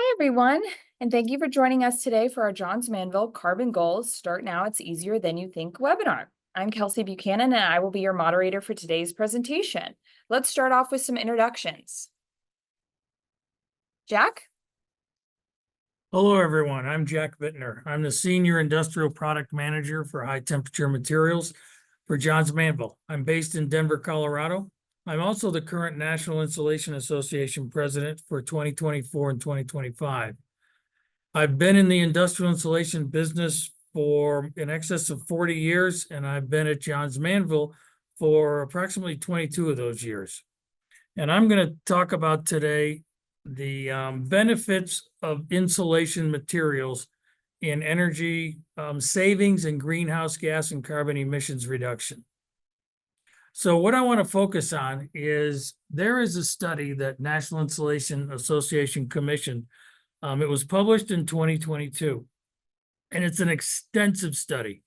Hi, everyone, and thank you for joining us today for our Johns Manville Carbon Goals Start Now It's Easier Than You Think webinar. I'm Kelsey Buchanan, and I will be your moderator for today's presentation. Let's start off with some introductions. Jack? Hello, everyone. I'm Jack Bittner. I'm the Senior Industrial Product Manager for High Temperature Materials for Johns Manville. I'm based in Denver, Colorado. I'm also the current National Insulation Association President for 2024 and 2025. I've been in the industrial insulation business for in excess of 40 years, and I've been at Johns Manville for approximately 22 of those years. And I'm going to talk about today the benefits of insulation materials in energy savings and greenhouse gas and carbon emissions reduction. So what I want to focus on is there is a study that National Insulation Association commissioned. It was published in 2022, and it's an extensive study.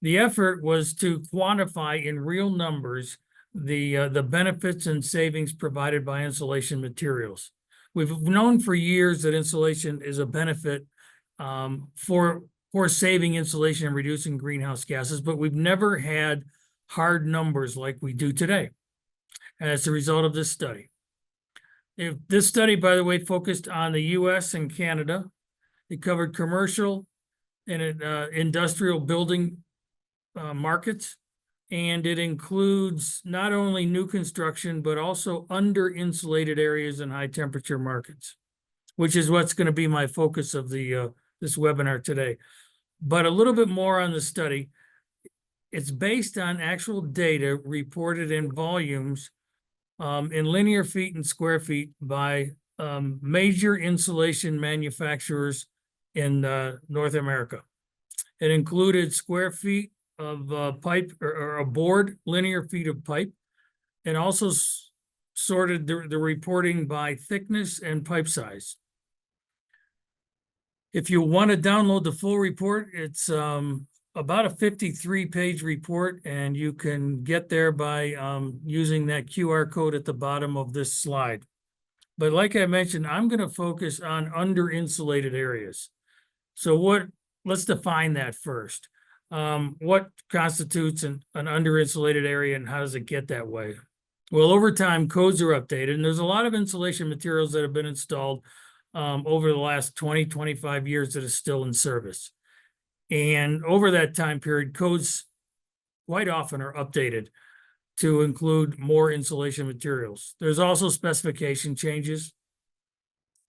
The effort was to quantify in real numbers the benefits and savings provided by insulation materials. We've known for years that insulation is a benefit for saving insulation and reducing greenhouse gases, but we've never had hard numbers like we do today as a result of this study. This study, by the way, focused on the US and Canada. It covered commercial and industrial building markets, and it includes not only new construction, but also under-insulated areas in high temperature markets, which is what's going to be my focus of the this webinar today. But a little bit more on the study. It's based on actual data reported in volumes in linear feet and square feet by major insulation manufacturers in North America. It included square feet of pipe or a board, linear feet of pipe, and also sorted the reporting by thickness and pipe size. If you want to download the full report, it's about a 53-page report, and you can get there by using that QR code at the bottom of this slide. But like I mentioned, I'm going to focus on under-insulated areas. So let's define that first. What constitutes an under-insulated area, and how does it get that way? Well, over time, codes are updated, and there's a lot of insulation materials that have been installed over the last 20, 25 years that is still in service. And over that time period, codes quite often are updated to include more insulation materials. There's also specification changes.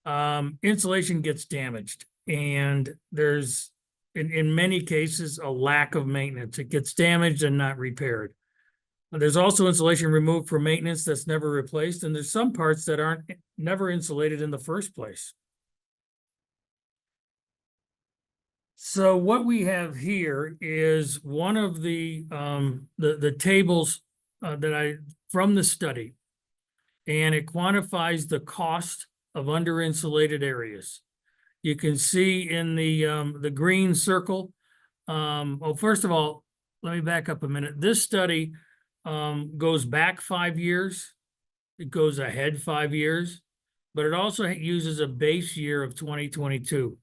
Insulation gets damaged, and there's, in many cases, a lack of maintenance. It gets damaged and not repaired. There's also insulation removed for maintenance that's never replaced, and there's some parts that aren't never insulated in the first place. So what we have here is one of the tables from the study, and it quantifies the cost of under-insulated areas. You can see in the green circle. Well, first of all, let me back up a minute. This study goes back 5 years. It goes ahead 5 years, but it also uses a base year of 2022.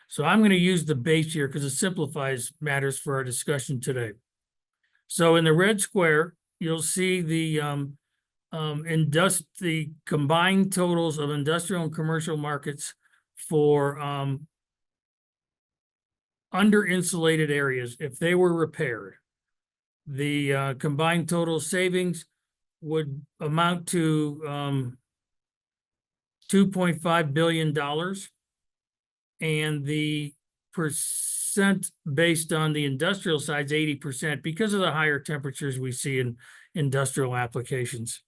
So I'm going to use the base year because it simplifies matters for our discussion today. So in the red square, you'll see the combined totals of industrial and commercial markets for under-insulated areas. If they were repaired, the combined total savings would amount to $2.5 billion. And the percent based on the industrial side is 80% because of the higher temperatures we see in industrial applications.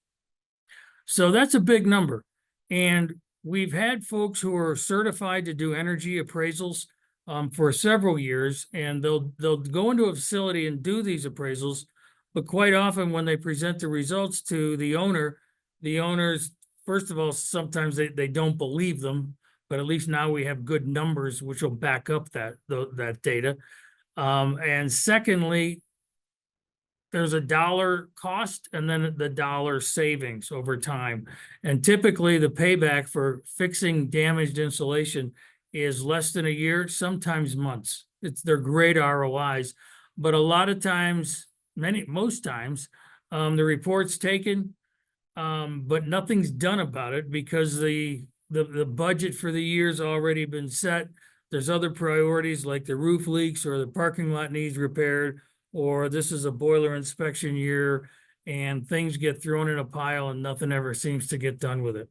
So that's a big number. And we've had folks who are certified to do energy appraisals for several years, and they'll go into a facility and do these appraisals. But quite often when they present the results to the owners, first of all, sometimes they don't believe them. But at least now we have good numbers which will back up that data. And secondly, there's a dollar cost and then the dollar savings over time. And typically the payback for fixing damaged insulation is less than a year, sometimes months. They're great ROIs, but a lot of times, most times, the report's taken, but nothing's done about it because the budget for the year's already been set. There's other priorities like the roof leaks or the parking lot needs repaired, or this is a boiler inspection year and things get thrown in a pile and nothing ever seems to get done with it,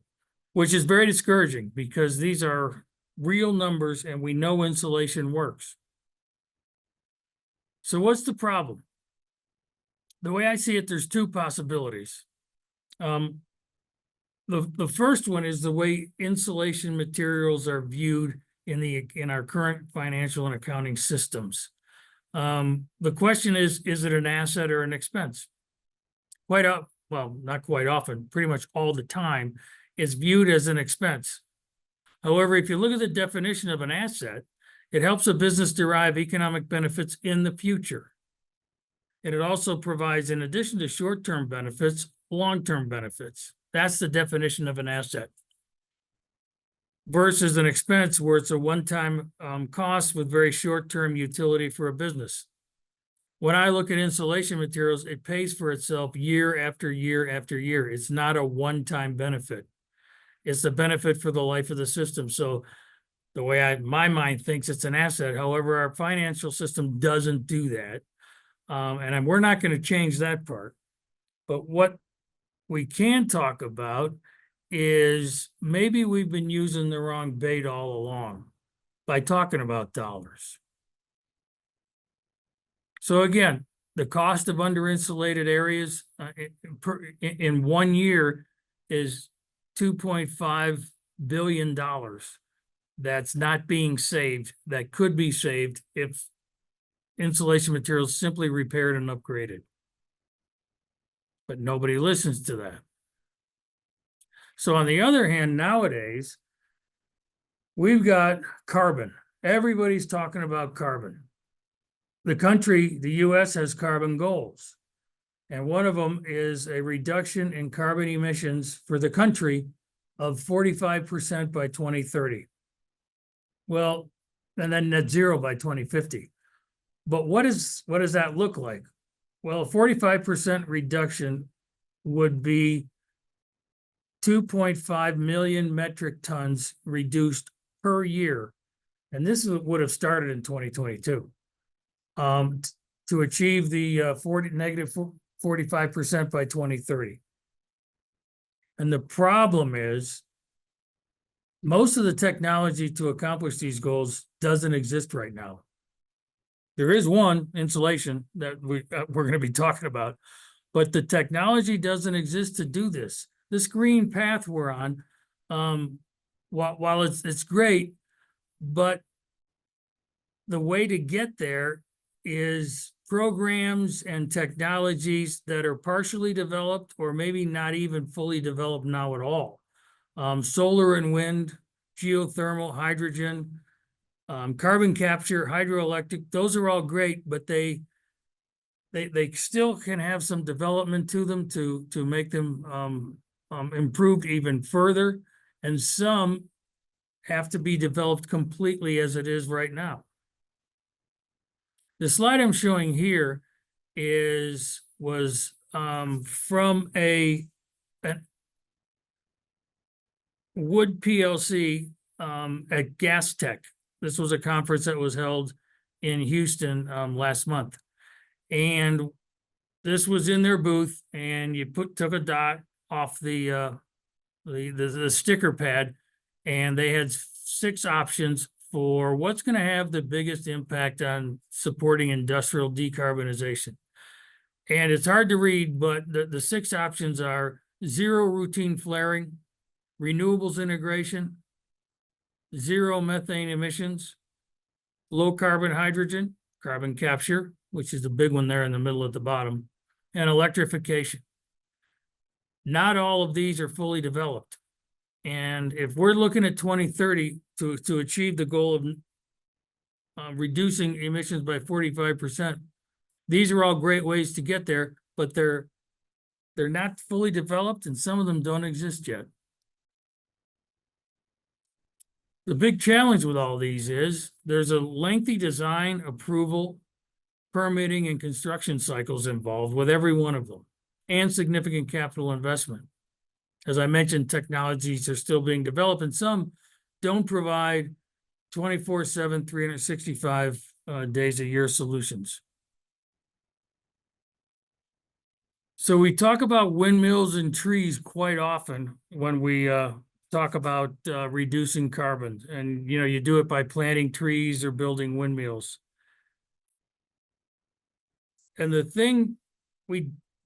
which is very discouraging because these are real numbers and we know insulation works. So what's the problem? The way I see it, there's two possibilities. The first one is the way insulation materials are viewed in our current financial and accounting systems. The question is it an asset or an expense? Well, not quite often, pretty much all the time, it's viewed as an expense. However, if you look at the definition of an asset, it helps a business derive economic benefits in the future. And it also provides, in addition to short-term benefits, long-term benefits. That's the definition of an asset. Versus an expense where it's a one-time cost with very short-term utility for a business. When I look at insulation materials, it pays for itself year after year after year. It's not a one-time benefit. It's the benefit for the life of the system. So the way my mind thinks it's an asset. However, our financial system doesn't do that. And we're not going to change that part. But what we can talk about is maybe we've been using the wrong bait all along by talking about dollars. So again, the cost of under-insulated areas in 1 year is $2.5 billion. That's not being saved, that could be saved if insulation materials simply repaired and upgraded. But nobody listens to that. So on the other hand, nowadays, we've got carbon. Everybody's talking about carbon. The US has carbon goals. And one of them is a reduction in carbon emissions for the country of 45% by 2030. Well, and then net zero by 2050. But what does that look like? Well, a 45% reduction would be 2.5 million metric tons reduced per year. And this would have started in 2022 to achieve the negative 45% by 2030. And the problem is most of the technology to accomplish these goals doesn't exist right now. There is one, insulation, that we're going to be talking about, but the technology doesn't exist to do this. This green path we're on, while it's great, but the way to get there is programs and technologies that are partially developed or maybe not even fully developed now at all. Solar and wind, geothermal, hydrogen, carbon capture, hydroelectric, those are all great, but they still can have some development to them to make them improved even further. And some have to be developed completely as it is right now. The slide I'm showing here was from a Wood PLC at Gas Tech. This was a conference that was held in Houston last month. And this was in their booth, and you took a dot off the sticker pad, and they had 6 options for what's going to have the biggest impact on supporting industrial decarbonization. And it's hard to read, but the 6 options are zero routine flaring, renewables integration, zero methane emissions, low carbon hydrogen, carbon capture, which is the big one there in the middle at the bottom, and electrification. Not all of these are fully developed. And if we're looking at 2030 to achieve the goal of reducing emissions by 45%, These are all great ways to get there, but they're not fully developed and some of them don't exist yet. The big challenge with all these is there's a lengthy design, approval, permitting, and construction cycles involved with every one of them, and significant capital investment. As I mentioned, technologies are still being developed and some don't provide 24/7, 365 days a year solutions. So we talk about windmills and trees quite often when we talk about reducing carbon. And, you know, you do it by planting trees or building windmills. And the thing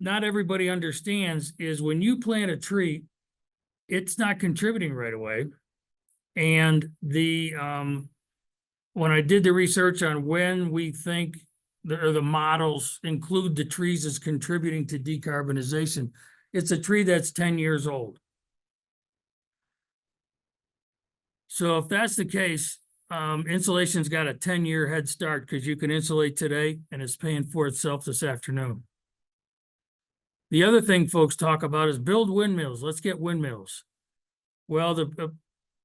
not everybody understands is when you plant a tree, it's not contributing right away. And when I did the research on when we think the models include the trees as contributing to decarbonization, it's a tree that's 10 years old. So if that's the case, insulation's got a 10-year head start because you can insulate today and it's paying for itself this afternoon. The other thing folks talk about is build windmills. Let's get windmills. Well, the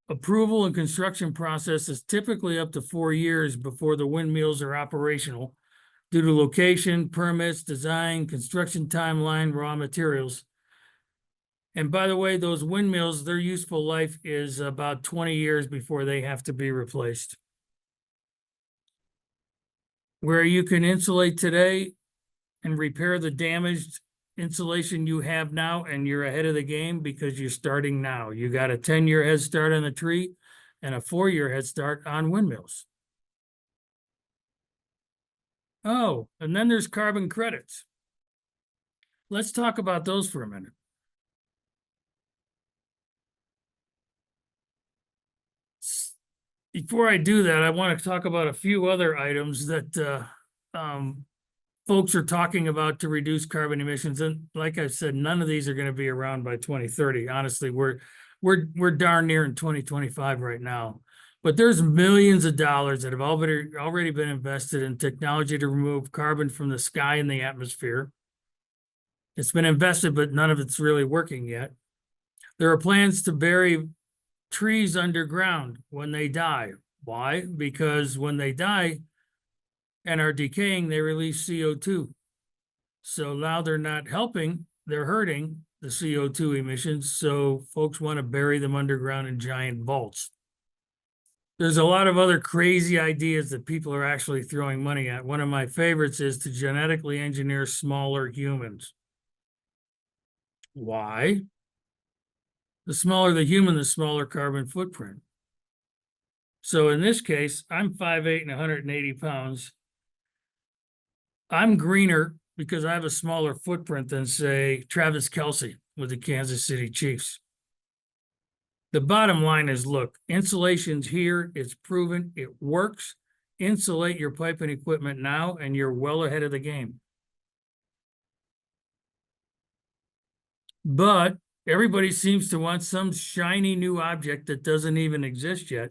approval and construction process is typically up to 4 years before the windmills are operational due to location, permits, design, construction timeline, raw materials. And by the way, those windmills, their useful life is about 20 years before they have to be replaced. Where you can insulate today and repair the damaged insulation you have now, and you're ahead of the game because you're starting now. You got a 10-year head start on the tree and a 4-year head start on windmills. Oh, and then there's carbon credits. Let's talk about those for a minute. Before I do that, I want to talk about a few other items that folks are talking about to reduce carbon emissions. And like I said, none of these are going to be around by 2030. Honestly, we're darn near in 2025 right now. But there's millions of dollars that have already been invested in technology to remove carbon from the sky and the atmosphere. It's been invested, but none of it's really working yet. There are plans to bury trees underground when they die. Why? Because when they die and are decaying, they release CO2. So now they're not helping, they're hurting the CO2 emissions. So folks want to bury them underground in giant vaults. There's a lot of other crazy ideas that people are actually throwing money at. One of my favorites is to genetically engineer smaller humans. Why? The smaller the human, the smaller carbon footprint. So in this case, I'm 5'8" and 180 pounds. I'm greener because I have a smaller footprint than, say, Travis Kelce with the Kansas City Chiefs. The bottom line is, look, insulation's here. It's proven. It works. Insulate your pipe and equipment now, and you're well ahead of the game. But everybody seems to want some shiny new object that doesn't even exist yet,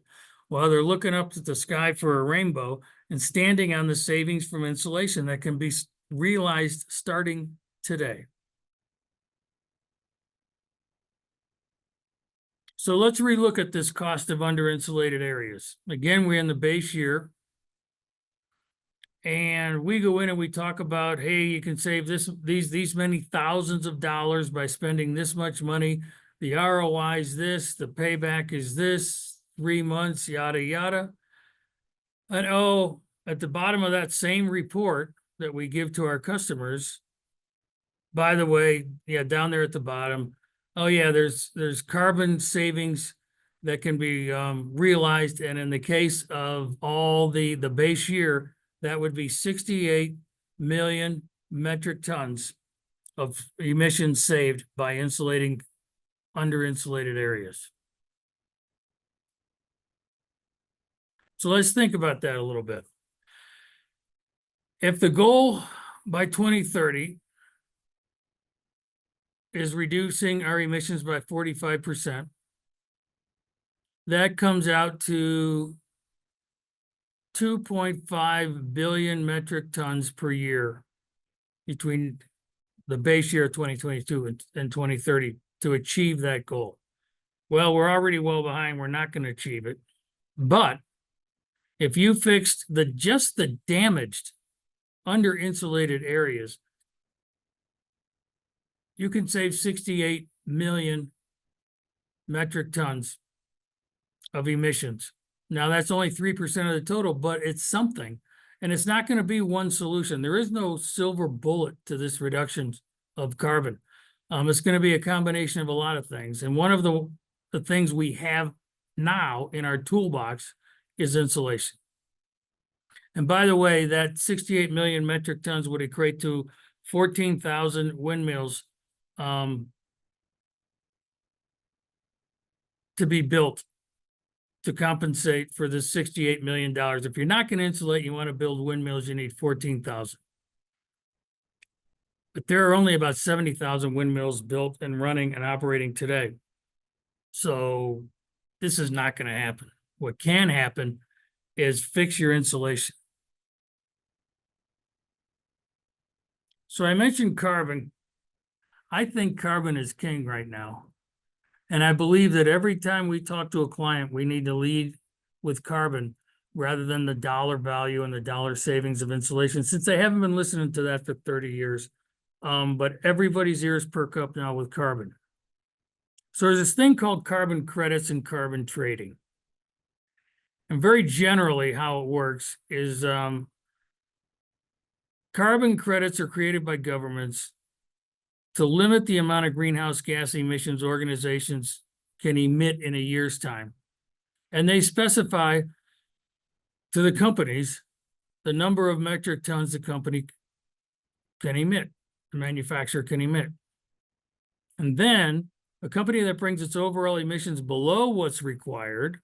while they're looking up at the sky for a rainbow and standing on the savings from insulation that can be realized starting today. So let's relook at this cost of under-insulated areas. Again, we're in the base year. And we go in and we talk about, hey, you can save these many thousands of dollars by spending this much money. The ROI is this, the payback is this, 3 months, yada, yada. And oh, at the bottom of that same report that we give to our customers, by the way, yeah, down there at the bottom, oh yeah, there's carbon savings that can be realized. And in the case of all the base year, that would be 68 million metric tons of emissions saved by insulating under-insulated areas. So let's think about that a little bit. If the goal by 2030 is reducing our emissions by 45%, that comes out to 2.5 billion metric tons per year between the base year of 2022 and 2030 to achieve that goal. Well, we're already well behind. We're not going to achieve it. But if you fixed just the damaged under-insulated areas, you can save 68 million metric tons of emissions. Now, that's only 3% of the total, but it's something. And it's not going to be one solution. There is no silver bullet to this reduction of carbon. It's going to be a combination of a lot of things. And one of the things we have now in our toolbox is insulation. And by the way, that 68 million metric tons would equate to 14,000 windmills to be built to compensate for the $68 million. If you're not going to insulate, you want to build windmills, you need 14,000. But there are only about 70,000 windmills built and running and operating today. So this is not going to happen. What can happen is fix your insulation. So I mentioned carbon. I think carbon is king right now. And I believe that every time we talk to a client, we need to lead with carbon rather than the dollar value and the dollar savings of insulation, since they haven't been listening to that for 30 years. But everybody's ears perk up now with carbon. So there's this thing called carbon credits and carbon trading. And very generally how it works is carbon credits are created by governments to limit the amount of greenhouse gas emissions organizations can emit in a year's time. And they specify to the companies the number of metric tons the company can emit, the manufacturer can emit. And then a company that brings its overall emissions below what's required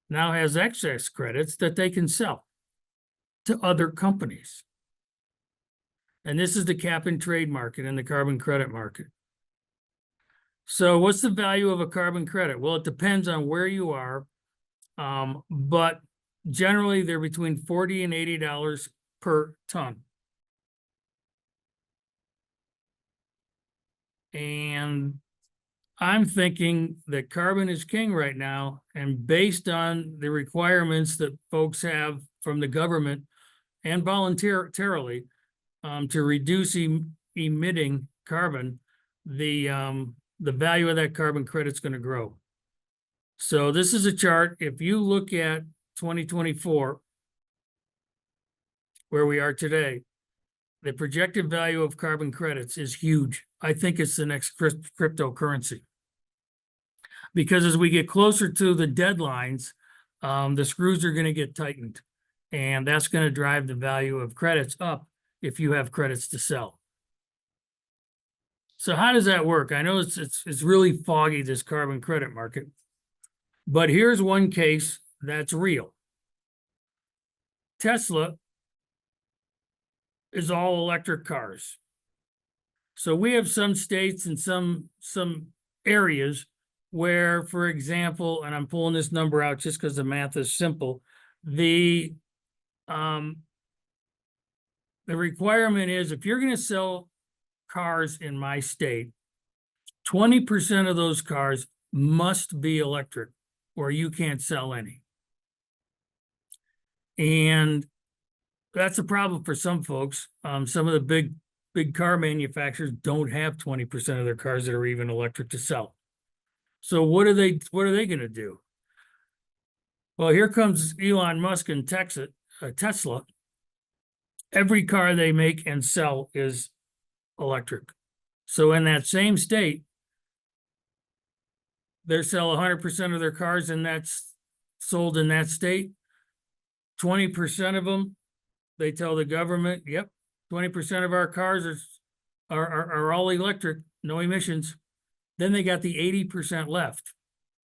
now has excess credits that they can sell to other companies. And this is the cap and trade market and the carbon credit market. So what's the value of a carbon credit? Well, it depends on where you are, but generally they're between $40 and $80 per ton. And I'm thinking that carbon is king right now, and based on the requirements that folks have from the government and voluntarily to reduce emitting carbon, the value of that carbon credit is going to grow. So this is a chart. If you look at 2024, where we are today, the projected value of carbon credits is huge. I think it's the next cryptocurrency. Because as we get closer to the deadlines, the screws are going to get tightened. And that's going to drive the value of credits up if you have credits to sell. So how does that work? I know it's really foggy, this carbon credit market. But here's one case that's real. Tesla is all electric cars. So we have some states and some areas where, for example, and I'm pulling this number out just because the math is simple, the requirement is if you're going to sell cars in my state, 20% of those cars must be electric or you can't sell any. And that's a problem for some folks. Some of the big car manufacturers don't have 20% of their cars that are even electric to sell. So what are they going to do? Well, here comes Elon Musk and Tesla. Every car they make and sell is electric. So in that same state, they sell 100% of their cars, and that's sold in that state. 20% of them, they tell the government, yep, 20% of our cars are all electric, no emissions. Then they got the 80% left.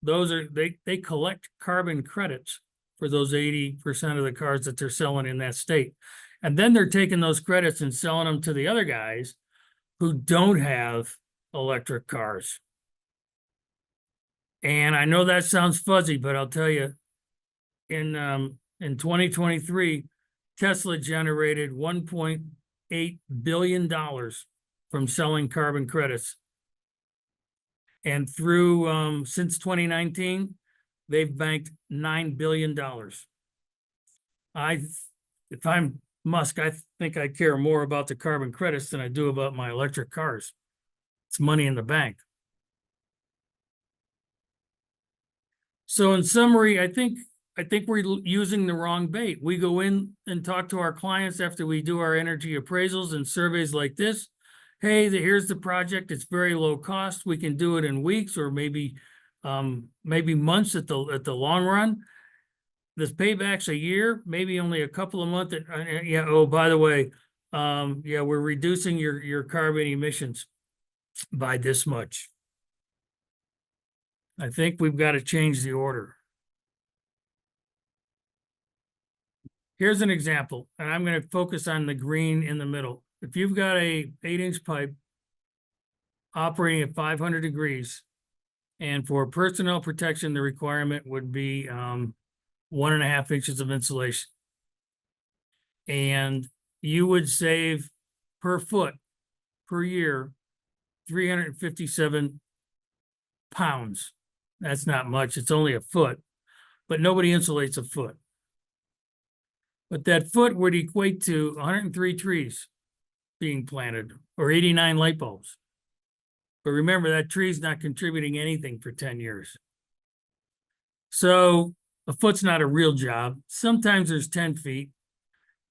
Those are, they collect carbon credits for those 80% of the cars that they're selling in that state. And then they're taking those credits and selling them to the other guys who don't have electric cars. And I know that sounds fuzzy, but I'll tell you, in 2023, Tesla generated $1.8 $1.8 billion from selling carbon credits. And through, since 2019, they've banked $9 billion. If I'm Musk, I think I care more about the carbon credits than I do about my electric cars. It's money in the bank. So in summary, I think we're using the wrong bait. We go in and talk to our clients after we do our energy appraisals and surveys like this. Hey, here's the project. It's very low cost. We can do it in weeks or maybe months at the long run. This payback's a year, maybe only a couple of months. Yeah. Oh, by the way, yeah, we're reducing your carbon emissions by this much. I think we've got to change the order. Here's an example, and I'm going to focus on the green in the middle. If you've got a 8-inch pipe operating at 500 degrees, and for personnel protection, the requirement would be 1.5 inches of insulation. And you would save per foot per year 357 pounds. That's not much. It's only a foot, but nobody insulates a foot. But that foot would equate to 103 trees being planted or 89 light bulbs. But remember, that tree's not contributing anything for 10 years. So a foot's not a real job. Sometimes there's 10 feet,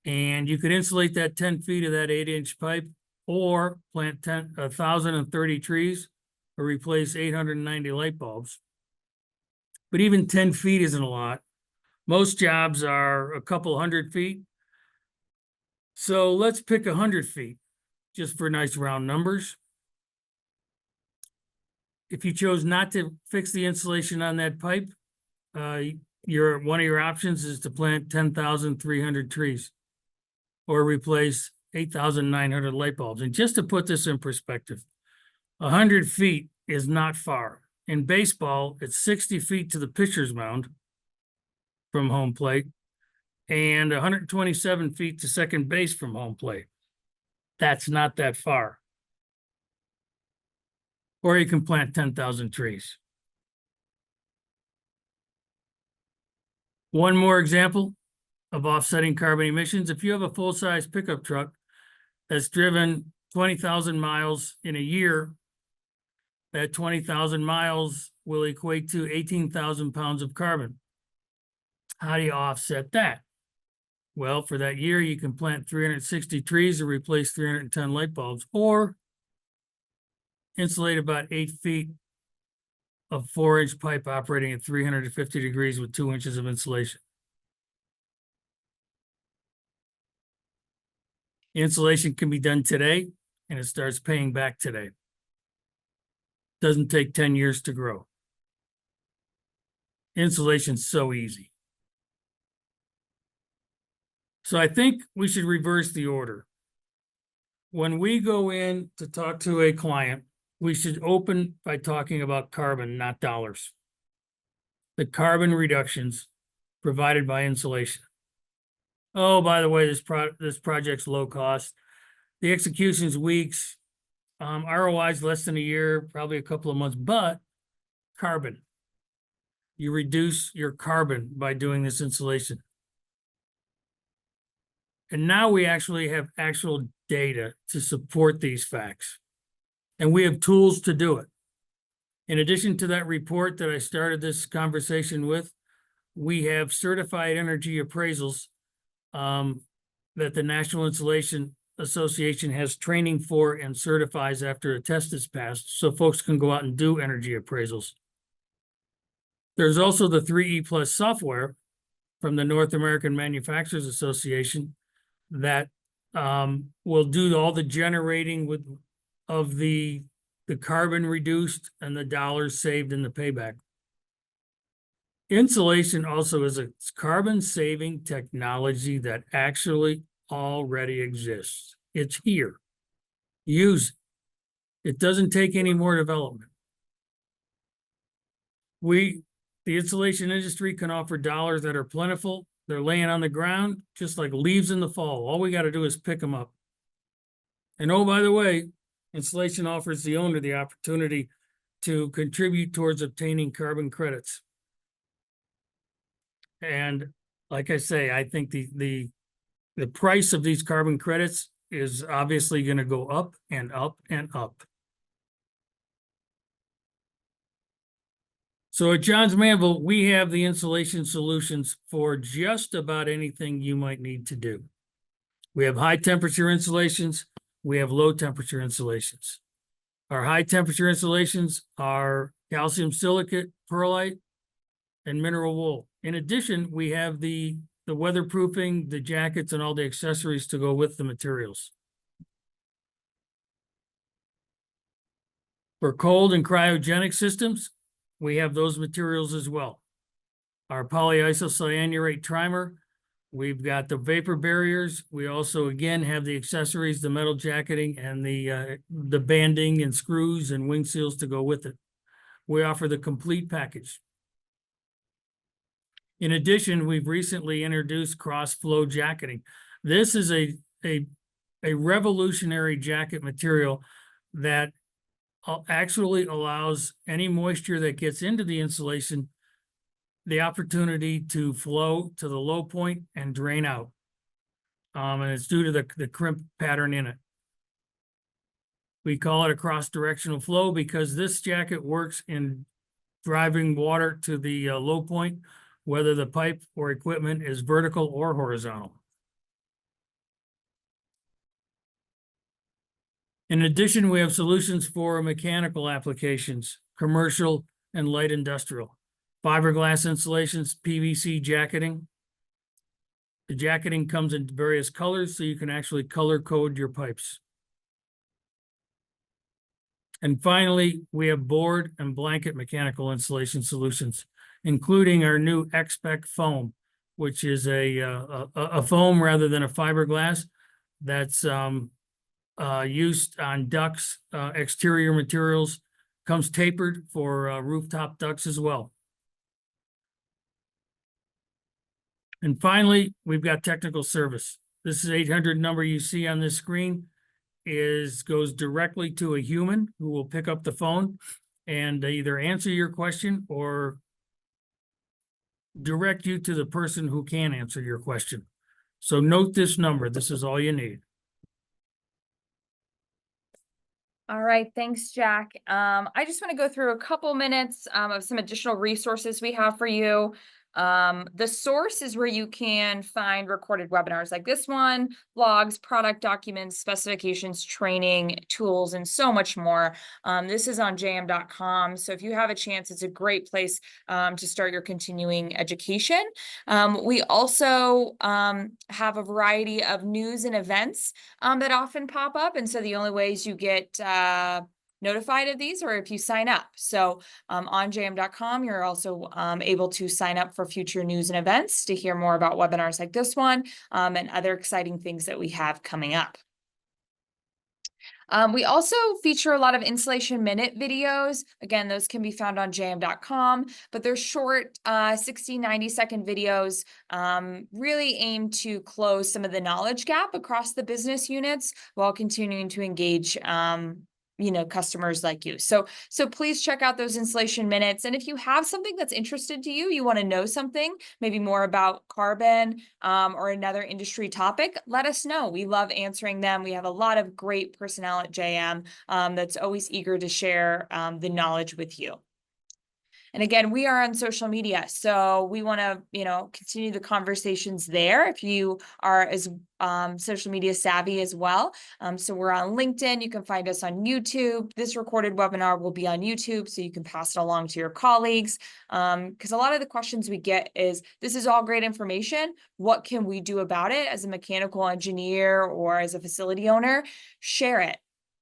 and you could insulate that 10 feet of that 8-inch pipe or plant 1,030 trees or replace 890 light bulbs. But even 10 feet isn't a lot. Most jobs are a couple 100 feet. So let's pick 100 feet just for nice round numbers. If you chose not to fix the insulation on that pipe, one of your options is to plant 10,300 trees or replace 8,900 light bulbs. And just to put this in perspective, 100 feet is not far. In baseball, it's 60 feet to the pitcher's mound from home plate and 127 feet to second base from home plate. That's not that far. Or you can plant 10,000 trees. One more example of offsetting carbon emissions. If you have a full-size pickup truck that's driven 20,000 miles in a year, that 20,000 miles will equate to 18,000 pounds of carbon. How do you offset that? Well, for that year, you can plant 360 trees to replace 310 light bulbs, or insulate about 8 feet of 4-inch pipe operating at 350 degrees with 2 inches of insulation. Insulation can be done today, and it starts paying back today. Doesn't take 10 years to grow. Insulation's so easy. So I think we should reverse the order. When we go in to talk to a client, we should open by talking about carbon, not dollars. The carbon reductions provided by insulation. Oh, by the way, this project's low cost. The execution's weeks. ROI's less than a year, probably a couple of months, but carbon. You reduce your carbon by doing this insulation. And now we actually have actual data to support these facts. And we have tools to do it. In addition to that report that I started this conversation with, we have certified energy appraisals that the National Insulation Association has training for and certifies after a test is passed, so folks can go out and do energy appraisals. There's also the 3E+ software from the North American Manufacturers Association that will do all the generating of the carbon reduced and the dollars saved in the payback. Insulation also is a carbon-saving technology that actually already exists. It's here. Use it. It doesn't take any more development. The insulation industry can offer dollars that are plentiful. They're laying on the ground just like leaves in the fall. All we got to do is pick them up. And oh, by the way, insulation offers the owner the opportunity to contribute towards obtaining carbon credits. And like I say, I think the price of these carbon credits is obviously going to go up and up and up. So at Johns Manville, we have the insulation solutions for just about anything you might need to do. We have high temperature insulations. We have low temperature insulations. Our high temperature insulations are calcium silicate, perlite, and mineral wool. In addition, we have the weatherproofing, the jackets, and all the accessories to go with the materials. For cold and cryogenic systems, we have those materials as well. Our polyisocyanurate trimer, we've got the vapor barriers. We also, again, have the accessories, the metal jacketing, and the banding and screws and wing seals to go with it. We offer the complete package. In addition, we've recently introduced cross-flow jacketing. This is a revolutionary jacket material that actually allows any moisture that gets into the insulation the opportunity to flow to the low point and drain out. And it's due to the crimp pattern in it. We call it a cross-directional flow because this jacket works in driving water to the low point, whether the pipe or equipment is vertical or horizontal. In addition, we have solutions for mechanical applications, commercial and light industrial, fiberglass insulations, PVC jacketing. The jacketing comes in various colors, so you can actually color code your pipes. And finally, we have board and blanket mechanical insulation solutions, including our new X-Spec foam, which is a foam rather than a fiberglass that's used on ducts, exterior materials, comes tapered for rooftop ducts as well. And finally, we've got technical service. This is 800 number you see on this screen goes directly to a human who will pick up the phone and either answer your question or direct you to the person who can answer your question. So note this number. This is all you need. All right, thanks, Jack. I just want to go through a couple minutes of some additional resources we have for you. The source is where you can find recorded webinars like this one, blogs, product documents, specifications, training, tools, and so much more. This is on jm.com. So if you have a chance, it's a great place to start your continuing education. We also have a variety of news and events that often pop up. And so the only ways you get notified of these or if you sign up. So on jm.com, you're also able to sign up for future news and events to hear more about webinars like this one and other exciting things that we have coming up. We also feature a lot of Insulation Minute videos. Again, those can be found on jm.com, but they're short 60, 90-second videos really aim to close some of the knowledge gap across the business units while continuing to engage customers like you. So please check out those Insulation Minutes. And if you have something that's interested to you, you want to know something, maybe more about carbon or another industry topic, let us know. We love answering them. We have a lot of great personnel at JM that's always eager to share the knowledge with you. And again, we are on social media, so we want to, continue the conversations there if you are as social media savvy as well. So we're on LinkedIn. You can find us on YouTube. This recorded webinar will be on YouTube, so you can pass it along to your colleagues. Because a lot of the questions we get is, this is all great information. What can we do about it as a mechanical engineer or as a facility owner? Share it.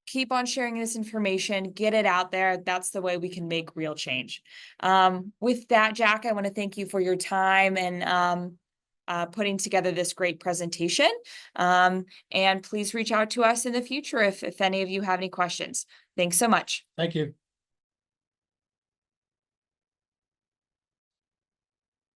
Keep on sharing this information, get it out there. That's the way we can make real change. With that, Jack, I want to thank you for your time and putting together this great presentation. And please reach out to us in the future if any of you have any questions. Thanks so much. Thank you.